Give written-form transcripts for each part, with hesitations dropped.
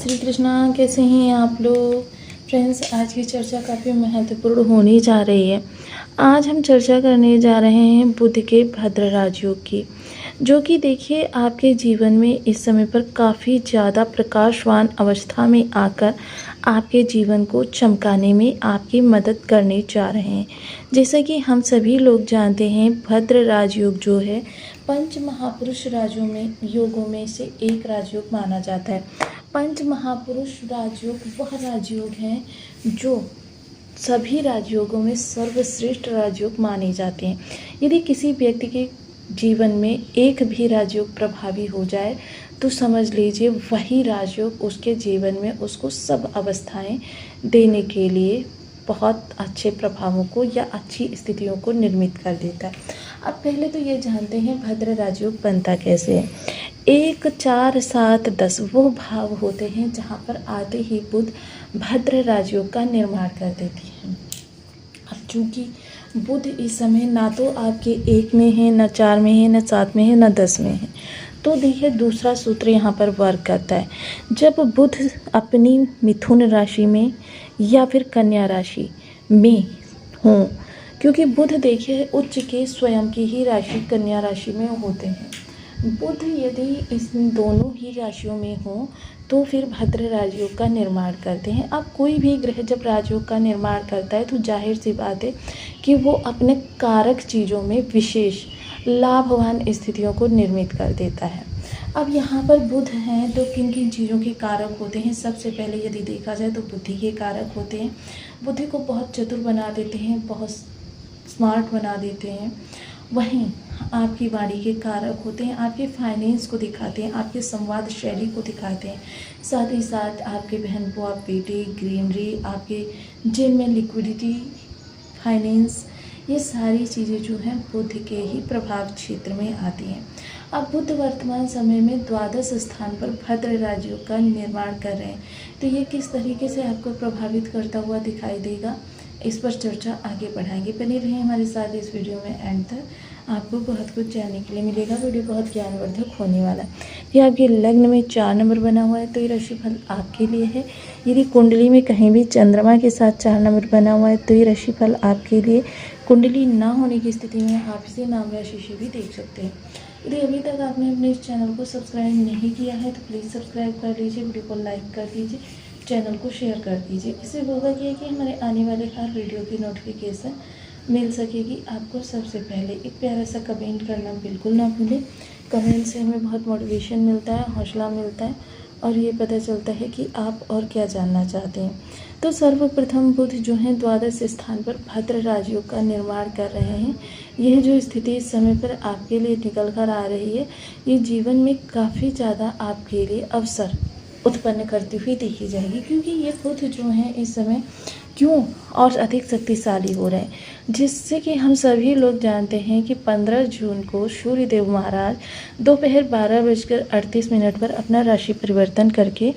श्री कृष्णा, कैसे हैं आप लोग। फ्रेंड्स, आज की चर्चा काफ़ी महत्वपूर्ण होने जा रही है। आज हम चर्चा करने जा रहे हैं बुध के भद्र राजयोग की, जो कि देखिए आपके जीवन में इस समय पर काफ़ी ज़्यादा प्रकाशवान अवस्था में आकर आपके जीवन को चमकाने में आपकी मदद करने जा रहे हैं। जैसा कि हम सभी लोग जानते हैं, भद्र राजयोग जो है पंच महापुरुष योगों में से एक राजयोग माना जाता है। पंच महापुरुष राजयोग वह राजयोग हैं जो सभी राजयोगों में सर्वश्रेष्ठ राजयोग माने जाते हैं। यदि किसी व्यक्ति के जीवन में एक भी राजयोग प्रभावी हो जाए तो समझ लीजिए वही राजयोग उसके जीवन में उसको सब अवस्थाएं देने के लिए बहुत अच्छे प्रभावों को या अच्छी स्थितियों को निर्मित कर देता है। अब पहले तो ये जानते हैं भद्र राजयोग बनता कैसे है। 1, 4, 7, 10 वो भाव होते हैं जहाँ पर आते ही बुध भद्र राजयोग का निर्माण कर देती हैं। अब चूँकि बुध इस समय ना तो आपके 1 में है, न 4 में है, न 7 में है, न 10 में है, तो देखिए दूसरा सूत्र यहाँ पर वर्क करता है। जब बुध अपनी मिथुन राशि में या फिर कन्या राशि में हों, क्योंकि बुध देखिए उच्च के स्वयं की ही राशि कन्या राशि में होते हैं। बुध यदि इस दोनों ही राशियों में हो तो फिर भद्र राजयोग का निर्माण करते हैं। अब कोई भी ग्रह जब राजयोग का निर्माण करता है तो जाहिर सी बात है कि वो अपने कारक चीज़ों में विशेष लाभवान स्थितियों को निर्मित कर देता है। अब यहाँ पर बुध हैं तो किन किन चीज़ों के कारक होते हैं। सबसे पहले यदि देखा जाए तो बुद्धि के कारक होते हैं। बुद्धि को बहुत चतुर बना देते हैं, बहुत स्मार्ट बना देते हैं। वहीं आपकी वाणी के कारक होते हैं, आपके फाइनेंस को दिखाते हैं, आपके संवाद शैली को दिखाते हैं। साथ ही साथ आपके बहन बुआ बेटे ग्रीनरी, आपके जेब में लिक्विडिटी, फाइनेंस, ये सारी चीज़ें जो हैं बुध के ही प्रभाव क्षेत्र में आती हैं। अब बुध वर्तमान समय में द्वादश स्थान पर भद्र राजयोग का निर्माण कर रहे हैं, तो ये किस तरीके से आपको प्रभावित करता हुआ दिखाई देगा, इस पर चर्चा आगे बढ़ाएंगे। बने रहें हमारे साथ इस वीडियो में एंड तक, आपको बहुत कुछ जानने के लिए मिलेगा। वीडियो बहुत ज्ञानवर्धक होने वाला है। ये आपके लग्न में 4 नंबर बना हुआ है तो ये राशिफल आपके लिए है। यदि कुंडली में कहीं भी चंद्रमा के साथ 4 नंबर बना हुआ है तो ये राशिफल आपके लिए। कुंडली ना होने की स्थिति में आप इसे नाम राशि से भी देख सकते हैं। यदि अभी तक आपने अपने इस चैनल को सब्सक्राइब नहीं किया है तो प्लीज़ सब्सक्राइब कर लीजिए, वीडियो को लाइक कर दीजिए, चैनल को शेयर कर दीजिए। इससे होगा क्या कि हमारे आने वाले हर वीडियो की नोटिफिकेशन मिल सकेगी आपको सबसे पहले। एक प्यारा सा कमेंट करना बिल्कुल ना भूलें। कमेंट से हमें बहुत मोटिवेशन मिलता है, हौसला मिलता है और ये पता चलता है कि आप और क्या जानना चाहते हैं। तो सर्वप्रथम बुध जो हैं द्वादश स्थान पर भद्र राजयोग का निर्माण कर रहे हैं। यह जो स्थिति इस समय पर आपके लिए निकल कर आ रही है, ये जीवन में काफ़ी ज़्यादा आपके लिए अवसर उत्पन्न करती हुई देखी जाएगी, क्योंकि ये बुध जो हैं इस समय क्यों और अधिक शक्तिशाली हो रहे हैं, जिससे कि हम सभी लोग जानते हैं कि 15 जून को सूर्यदेव महाराज दोपहर 12:38 पर अपना राशि परिवर्तन करके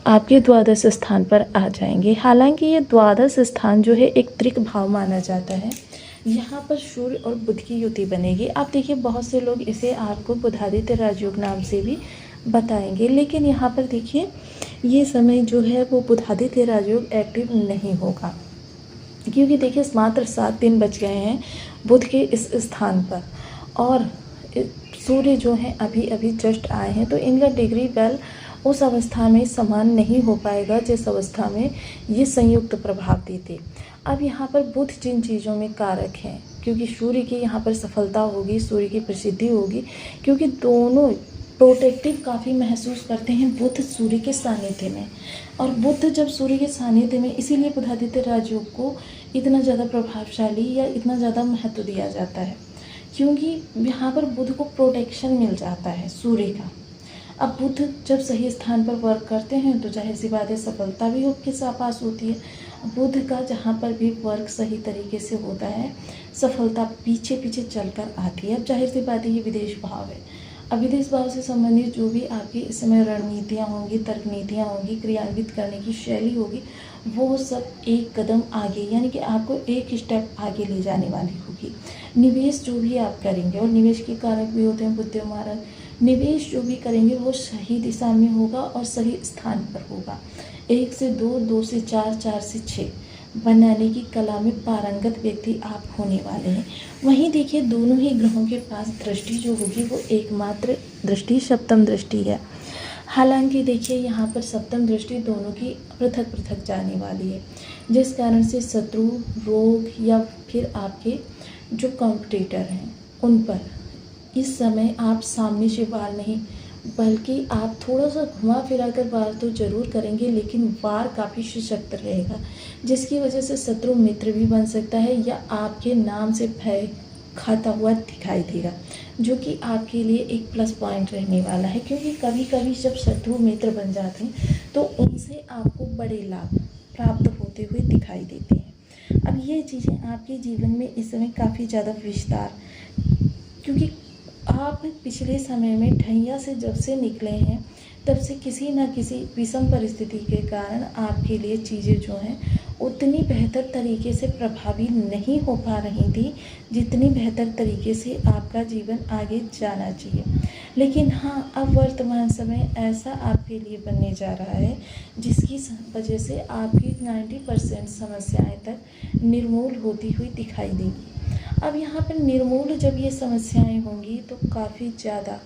आपके द्वादश स्थान पर आ जाएंगे। हालांकि ये द्वादश स्थान जो है एक त्रिक भाव माना जाता है। यहाँ पर सूर्य और बुध की युति बनेगी। आप देखिए बहुत से लोग इसे आपको बुधादित्य राजयोग नाम से भी बताएंगे, लेकिन यहाँ पर देखिए ये समय जो है वो बुधादित्य राजयोग एक्टिव नहीं होगा, क्योंकि देखिए मात्र 7 दिन बच गए हैं बुध के इस स्थान पर और सूर्य जो है अभी अभी जस्ट आए हैं, तो इनका डिग्री बेल उस अवस्था में समान नहीं हो पाएगा जिस अवस्था में ये संयुक्त प्रभाव देते। अब यहाँ पर बुध जिन चीज़ों में कारक हैं, क्योंकि सूर्य की यहाँ पर सफलता होगी, सूर्य की प्रसिद्धि होगी, क्योंकि दोनों प्रोटेक्टिव काफ़ी महसूस करते हैं बुध सूर्य के सानिध्य में। और बुध जब सूर्य के सानिध्य में, इसीलिए बुधादित्य राजयोग को इतना ज़्यादा प्रभावशाली या इतना ज़्यादा महत्व दिया जाता है, क्योंकि यहाँ पर बुध को प्रोटेक्शन मिल जाता है सूर्य का। अब बुध जब सही स्थान पर वर्क करते हैं तो जाहिर सी बात है सफलता भी उसके पास होती है। बुध का जहाँ पर भी वर्क सही तरीके से होता है सफलता पीछे पीछे चलकर आती है। अब जाहिर सी बात है ये विदेश भाव है। अब विदेश भाव से संबंधित जो भी आपकी इस समय रणनीतियाँ होंगी, तर्क नीतियाँ होंगी, क्रियान्वित करने की शैली होगी, वो सब एक कदम आगे, यानी कि आपको एक स्टेप आगे ले जाने वाली होगी। निवेश जो भी आप करेंगे, और निवेश के कारक भी होते हैं बुध महाराज, निवेश जो भी करेंगे वो सही दिशा में होगा और सही स्थान पर होगा। 1 से 2, 2 से 4, 4 से 6 बनाने की कला में पारंगत व्यक्ति आप होने वाले हैं। वहीं देखिए दोनों ही ग्रहों के पास दृष्टि जो होगी वो एकमात्र दृष्टि सप्तम दृष्टि है। हालांकि देखिए यहाँ पर सप्तम दृष्टि दोनों की पृथक पृथक जाने वाली है, जिस कारण से शत्रु, रोग या फिर आपके जो कॉम्पिटिटर हैं उन पर इस समय आप सामने से वार नहीं, बल्कि आप थोड़ा सा घुमा फिरा कर वार तो जरूर करेंगे, लेकिन वार काफ़ी सशक्त रहेगा, जिसकी वजह से शत्रु मित्र भी बन सकता है या आपके नाम से भय खाता हुआ दिखाई देगा, जो कि आपके लिए एक प्लस पॉइंट रहने वाला है। क्योंकि कभी कभी जब शत्रु मित्र बन जाते हैं तो उनसे आपको बड़े लाभ प्राप्त होते हुए दिखाई देते हैं। अब ये चीज़ें आपके जीवन में इस समय काफ़ी ज़्यादा विस्तार, क्योंकि आप पिछले समय में ठैया से जब से निकले हैं तब से किसी न किसी विषम परिस्थिति के कारण आपके लिए चीज़ें जो हैं उतनी बेहतर तरीके से प्रभावी नहीं हो पा रही थी जितनी बेहतर तरीके से आपका जीवन आगे जाना चाहिए। लेकिन हाँ, अब वर्तमान समय ऐसा आपके लिए बनने जा रहा है जिसकी वजह से आपकी 90% समस्याएं तक निर्मूल होती हुई दिखाई देंगी। अब यहाँ पर निर्मूल जब ये समस्याएं होंगी तो काफ़ी ज़्यादा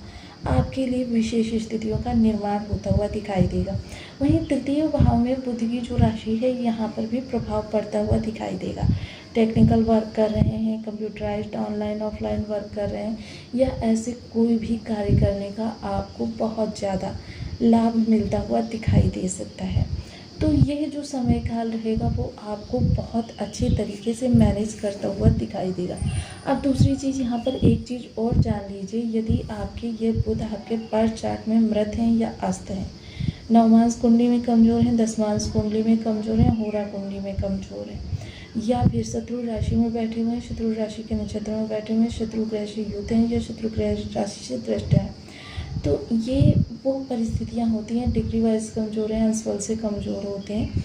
आपके लिए विशेष स्थितियों का निर्माण होता हुआ दिखाई देगा। वहीं तृतीय भाव में बुध की जो राशि है यहाँ पर भी प्रभाव पड़ता हुआ दिखाई देगा। टेक्निकल वर्क कर रहे हैं, कंप्यूटराइज्ड ऑनलाइन ऑफलाइन वर्क कर रहे हैं या ऐसे कोई भी कार्य करने का आपको बहुत ज़्यादा लाभ मिलता हुआ दिखाई दे सकता है। तो यह जो समय काल रहेगा वो आपको बहुत अच्छे तरीके से मैनेज करता हुआ दिखाई देगा। अब दूसरी चीज़ यहाँ पर एक चीज़ और जान लीजिए, यदि आपके ये बुध आपके बर्थ चार्ट में मृत हैं या अस्त हैं, नवमांश कुंडली में कमज़ोर हैं, दसमांश कुंडली में कमज़ोर हैं, होरा कुंडली में कमज़ोर हैं, या फिर शत्रु राशि में बैठे हुए हैं, शत्रु राशि के नक्षत्र में बैठे हुए हैं, शत्रु ग्रह से युक्त हैं या शत्रु ग्रह राशि से दृष्ट हैं, तो ये वो परिस्थितियाँ होती हैं। डिग्री वाइज कमज़ोर हैं, अंशबल से कमज़ोर होते हैं,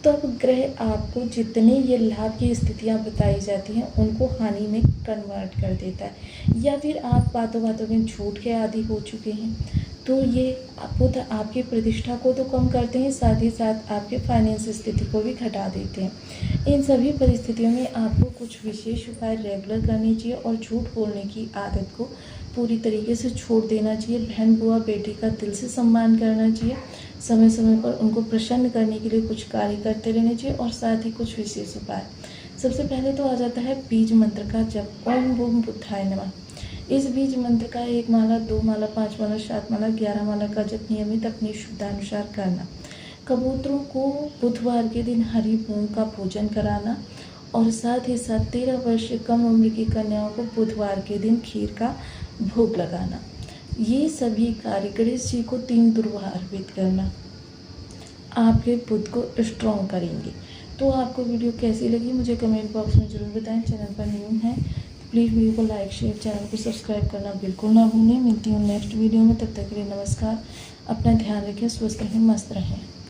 तब ग्रह आपको जितने ये लाभ की स्थितियाँ बताई जाती हैं उनको हानि में कन्वर्ट कर देता है। या फिर आप बातों बातों में झूठ के आदी हो चुके हैं, तो ये बुध आपकी प्रतिष्ठा को तो कम करते हैं, साथ ही साथ आपके फाइनेंस स्थिति को भी घटा देते हैं। इन सभी परिस्थितियों में आपको कुछ विशेष उपाय रेगुलर करने चाहिए और झूठ बोलने की आदत को पूरी तरीके से छोड़ देना चाहिए। बहन बुआ बेटी का दिल से सम्मान करना चाहिए, समय समय पर उनको प्रसन्न करने के लिए कुछ कार्य करते रहने चाहिए और साथ ही कुछ विशेष उपाय। सबसे पहले तो आ जाता है बीज मंत्र का जप, ओम बूम बुद्धाय नमः। इस बीज मंत्र का 1 माला, 2 माला, 5 माला, 7 माला, 11 माला का जप नियमित अपनी शुद्धानुसार करना। कबूतरों को बुधवार के दिन हरी मूंग का भोजन कराना और साथ ही साथ 13 वर्ष से कम उम्र की कन्याओं को बुधवार के दिन खीर का भोग लगाना। ये सभी कार्य गणेश जी को 3 दुर्वा अर्पित करना आपके बुध को स्ट्रॉन्ग करेंगे। तो आपको वीडियो कैसी लगी मुझे कमेंट बॉक्स में ज़रूर बताएं। चैनल पर न्यू है तो प्लीज़ वीडियो को लाइक शेयर, चैनल को सब्सक्राइब करना बिल्कुल ना भूलें। मिलती हूँ नेक्स्ट वीडियो में, तब तक के लिए नमस्कार। अपना ध्यान रखें, स्वस्थ रहें, मस्त रहें।